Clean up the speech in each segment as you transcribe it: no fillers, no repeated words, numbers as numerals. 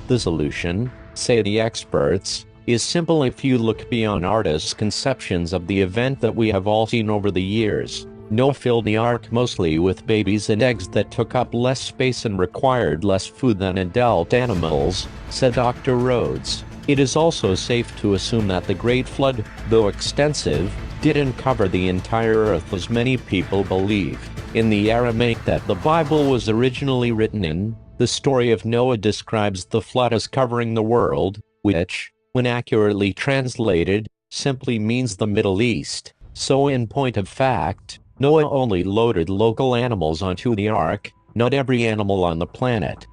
The solution, say the experts, is simple if you look beyond artists' conceptions of the event that we have all seen over the years. Noah filled the ark mostly with babies and eggs that took up less space and required less food than adult animals, said Dr. Rhodes. It is also safe to assume that the Great Flood, though extensive, didn't cover the entire earth as many people believe. In the Aramaic that the Bible was originally written in, the story of Noah describes the flood as covering the world, which, when accurately translated, simply means the Middle East. So in point of fact, Noah only loaded local animals onto the ark, not every animal on the planet.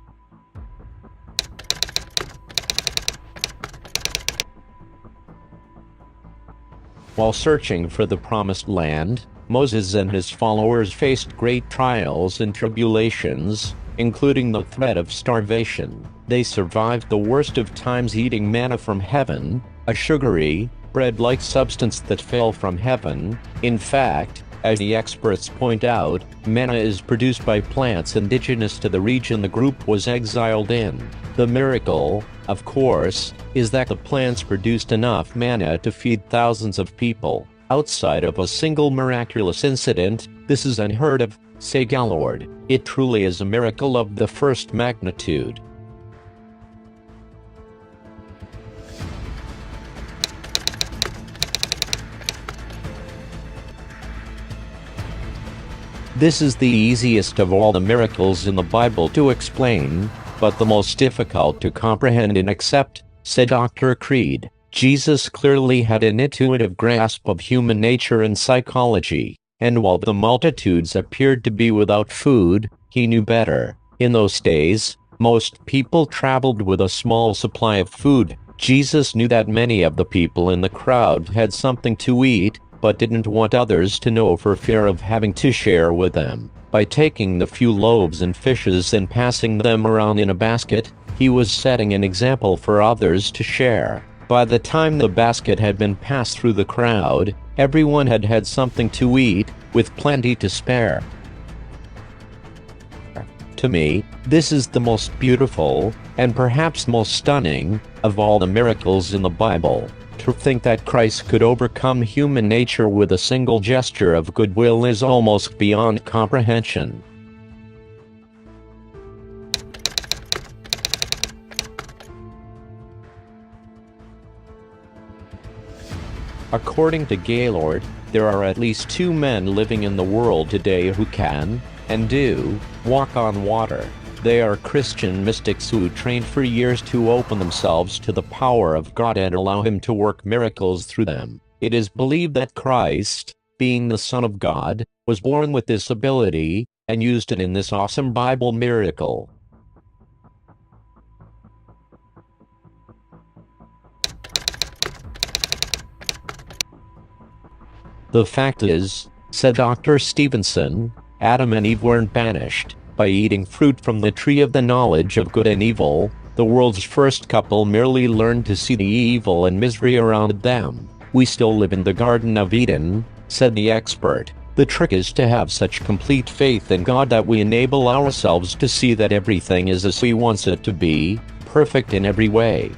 While searching for the Promised Land, Moses and his followers faced great trials and tribulations, including the threat of starvation. They survived the worst of times eating manna from heaven, a sugary, bread-like substance that fell from heaven. In fact, as the experts point out, manna is produced by plants indigenous to the region the group was exiled in. The miracle, of course, is that the plants produced enough manna to feed thousands of people. Outside of a single miraculous incident, this is unheard of, say Gaylord. It truly is a miracle of the first magnitude. This is the easiest of all the miracles in the Bible to explain, but the most difficult to comprehend and accept, said Dr. Creed. Jesus clearly had an intuitive grasp of human nature and psychology, and while the multitudes appeared to be without food, he knew better. In those days, most people traveled with a small supply of food. Jesus knew that many of the people in the crowd had something to eat, but didn't want others to know for fear of having to share with them. By taking the few loaves and fishes and passing them around in a basket, he was setting an example for others to share. By the time the basket had been passed through the crowd, everyone had had something to eat, with plenty to spare. To me, this is the most beautiful, and perhaps most stunning, of all the miracles in the Bible. To think that Christ could overcome human nature with a single gesture of goodwill is almost beyond comprehension. According to Gaylord, there are at least 2 men living in the world today who can, and do, walk on water. They are Christian mystics who trained for years to open themselves to the power of God and allow Him to work miracles through them. It is believed that Christ, being the Son of God, was born with this ability, and used it in this awesome Bible miracle. The fact is, said Dr. Stevenson, Adam and Eve weren't banished. By eating fruit from the tree of the knowledge of good and evil, the world's first couple merely learned to see the evil and misery around them. We still live in the Garden of Eden, said the expert. The trick is to have such complete faith in God that we enable ourselves to see that everything is as He wants it to be, perfect in every way.